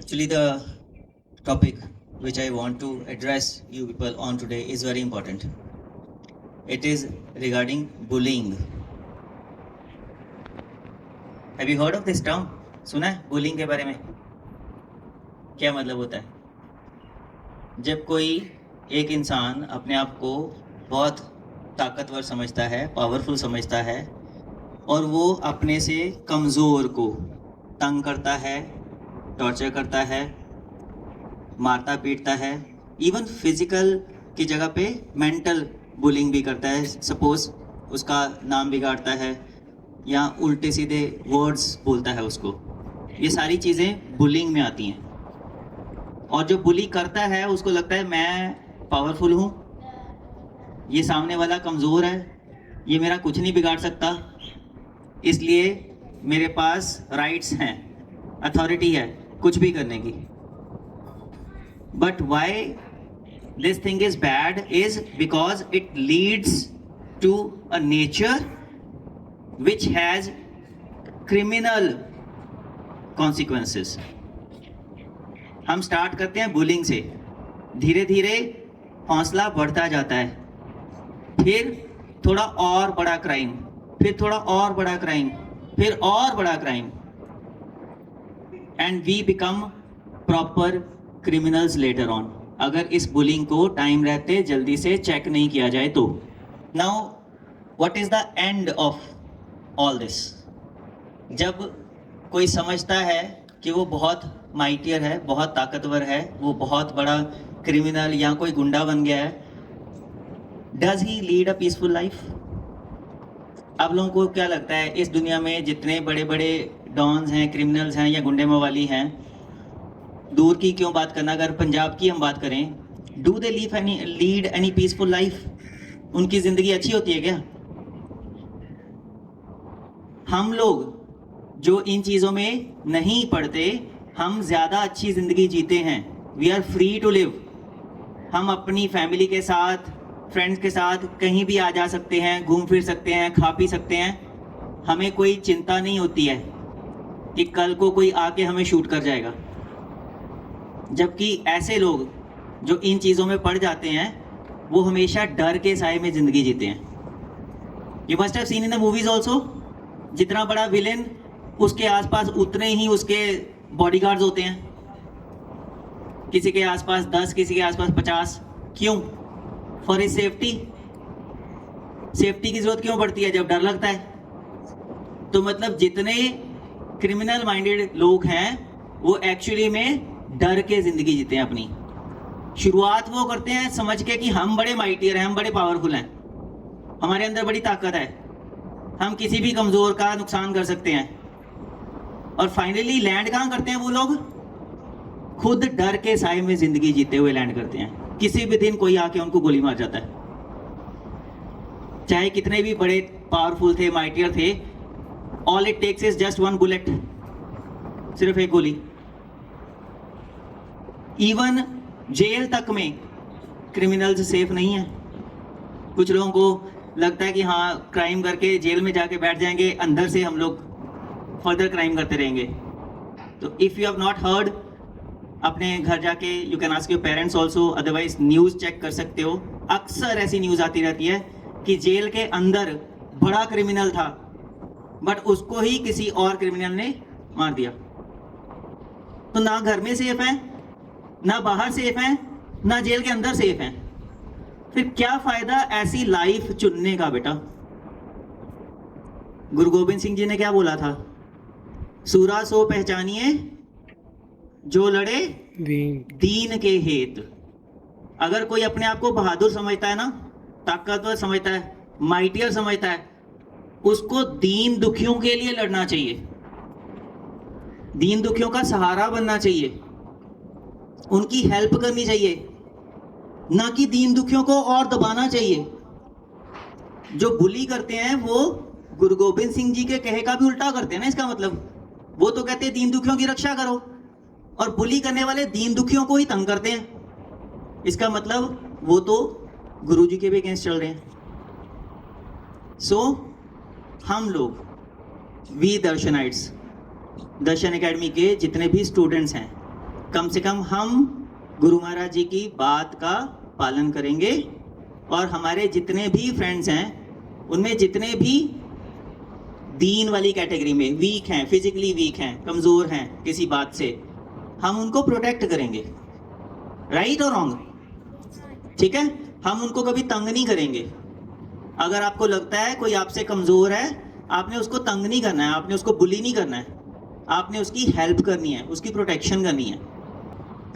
Actually, the topic which I want to address you people on today is very important. It is regarding bullying. Have you heard of this term? सुना है bullying के बारे में? क्या मतलब होता है? जब कोई एक इंसान अपने आप को बहुत ताकतवर समझता है, पावरफुल समझता है और वो अपने से कमज़ोर को तंग करता है, टॉर्चर करता है, मारता पीटता है, इवन फिजिकल की जगह पे मेंटल बुलिंग भी करता है। सपोज उसका नाम बिगाड़ता है या उल्टे सीधे वर्ड्स बोलता है उसको। ये सारी चीज़ें बुलिंग में आती हैं। और जो बुली करता है उसको लगता है मैं पावरफुल हूँ, ये सामने वाला कमज़ोर है, ये मेरा कुछ नहीं बिगाड़ सकता, इसलिए मेरे पास राइट्स हैं, अथॉरिटी है कुछ भी करने की। But why this thing is bad is because it leads to a nature which has criminal consequences. हम स्टार्ट करते हैं बुलिंग से, धीरे धीरे हौसला बढ़ता जाता है, फिर थोड़ा और बड़ा क्राइम, फिर थोड़ा और बड़ा क्राइम, फिर और बड़ा crime, and we become proper criminals later on, अगर इस बुलिंग को टाइम रहते जल्दी से चेक नहीं किया जाए तो। Now what is the end of all this? जब कोई समझता है कि वो बहुत माइटियर है, बहुत ताकतवर है, वो बहुत बड़ा क्रिमिनल या कोई गुंडा बन गया है, does he lead a peaceful life? आप लोगों को क्या लगता है इस दुनिया में जितने बड़े बड़े डॉन्स हैं, क्रिमिनल्स हैं या गुंडे मवाली हैं, दूर की क्यों बात करना, अगर पंजाब की हम बात करें, do they lead any peaceful life? उनकी ज़िंदगी अच्छी होती है क्या? हम लोग जो इन चीज़ों में नहीं पढ़ते, हम ज़्यादा अच्छी ज़िंदगी जीते हैं। We are free to live. हम अपनी फैमिली के साथ, फ्रेंड्स के साथ कहीं भी आ जा सकते हैं, घूम फिर सकते हैं, खा पी सकते हैं। हमें कोई चिंता नहीं होती है कि कल को कोई आके हमें शूट कर जाएगा। जबकि ऐसे लोग जो इन चीज़ों में पड़ जाते हैं वो हमेशा डर के साए में ज़िंदगी जीते हैं। You must have seen in the movies also, जितना बड़ा विलेन उसके आसपास उतने ही उसके बॉडीगार्ड्स होते हैं, किसी के आसपास 10, किसी के आसपास 50। क्यों? For his safety. सेफ्टी की जरूरत क्यों पड़ती है? जब डर लगता है। तो मतलब जितने क्रिमिनल माइंडेड लोग हैं वो एक्चुअली में डर के जिंदगी जीते हैं अपनी। शुरुआत वो करते हैं समझ के कि हम बड़े माइटियर हैं, हम बड़े पावरफुल हैं, हमारे अंदर बड़ी ताकत है, हम किसी भी कमज़ोर का नुकसान कर सकते हैं। और फाइनली लैंड कहाँ करते हैं वो लोग? खुद डर के साए में ज़िंदगी जीते हुए लैंड करते हैं। किसी भी दिन कोई आके उनको गोली मार जाता है, चाहे कितने भी बड़े पावरफुल थे, माइटियर थे। All it takes is just one bullet, सिर्फ एक गोली। इवन जेल तक में क्रिमिनल्स सेफ नहीं है। कुछ लोगों को लगता है कि हाँ क्राइम करके जेल में जाके बैठ जाएंगे, अंदर से हम लोग फर्दर क्राइम करते रहेंगे। तो if you have not heard, अपने घर जाके you can ask your parents also, otherwise news check कर सकते हो। अक्सर ऐसी न्यूज़ आती रहती है कि जेल के अंदर बड़ा क्रिमिनल था बट उसको ही किसी और क्रिमिनल ने मार दिया। तो ना घर में सेफ है, ना बाहर सेफ है, ना जेल के अंदर सेफ है। फिर क्या फायदा ऐसी लाइफ चुनने का? बेटा, गुरु गोबिंद सिंह जी ने क्या बोला था? सूरा सो पहचानिए जो लड़े दीन के हेत। अगर कोई अपने आप को बहादुर समझता है ना, ताकतवर समझता है, माइटियर समझता है, उसको दीन दुखियों के लिए लड़ना चाहिए, दीन दुखियों का सहारा बनना चाहिए, उनकी हेल्प करनी चाहिए, ना कि दीन दुखियों को और दबाना चाहिए। जो बुली करते हैं वो गुरु गोबिंद सिंह जी के कहे का भी उल्टा करते हैं ना। इसका मतलब वो तो कहते हैं दीन दुखियों की रक्षा करो, और बुली करने वाले दीन दुखियों को ही तंग करते हैं। इसका मतलब वो तो गुरु जी के भी अगेंस्ट चल रहे हैं। सो हम लोग वी दर्शनाइट्स, दर्शन एकेडमी के जितने भी स्टूडेंट्स हैं, कम से कम हम गुरु महाराज जी की बात का पालन करेंगे और हमारे जितने भी फ्रेंड्स हैं उनमें जितने भी दीन वाली कैटेगरी में वीक हैं, फिजिकली वीक हैं, कमज़ोर हैं किसी बात से, हम उनको प्रोटेक्ट करेंगे। राइट और रॉन्ग? ठीक है, हम उनको कभी तंग नहीं करेंगे। अगर आपको लगता है कोई आपसे कमज़ोर है, आपने उसको तंग नहीं करना है, आपने उसको बुली नहीं करना है, आपने उसकी हेल्प करनी है, उसकी प्रोटेक्शन करनी है।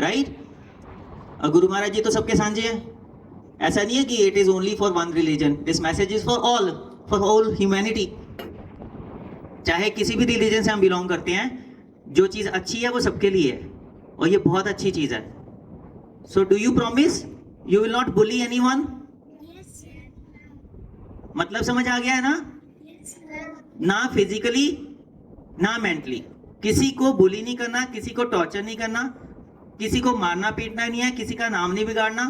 राइट? और गुरु महाराज जी तो सबके सांझे हैं। ऐसा नहीं है कि it is only for one religion, this message is for all humanity. चाहे किसी भी रिलीजन से हम बिलोंग करते हैं, जो चीज़ अच्छी है वो सबके लिए है और ये बहुत अच्छी चीज़ है। So do you promise you will not bully anyone? मतलब समझ आ गया है ना? ना फिजिकली ना मेंटली, किसी को बुली नहीं करना, किसी को टॉर्चर नहीं करना, किसी को मारना पीटना नहीं है, किसी का नाम नहीं बिगाड़ना,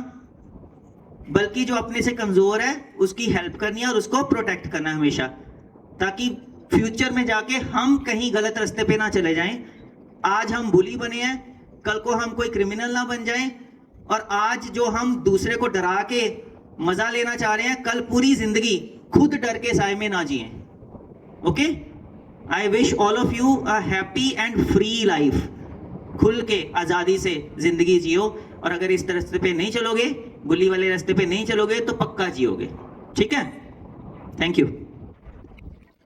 बल्कि जो अपने से कमजोर है उसकी हेल्प करनी है और उसको प्रोटेक्ट करना हमेशा, ताकि फ्यूचर में जाके हम कहीं गलत रास्ते पे ना चले जाएं। आज हम बुली बने हैं, कल को हम कोई क्रिमिनल ना बन जाएं, और आज जो हम दूसरे को डरा के मजा लेना चाह रहे हैं, कल पूरी जिंदगी खुद डर के साए में ना जिए। Okay, I wish all of you a happy and free life. खुल के आज़ादी से जिंदगी जियो, और अगर इस रास्ते पे नहीं चलोगे, बुली वाले रास्ते पे नहीं चलोगे, तो पक्का जियोगे। ठीक है? Thank you.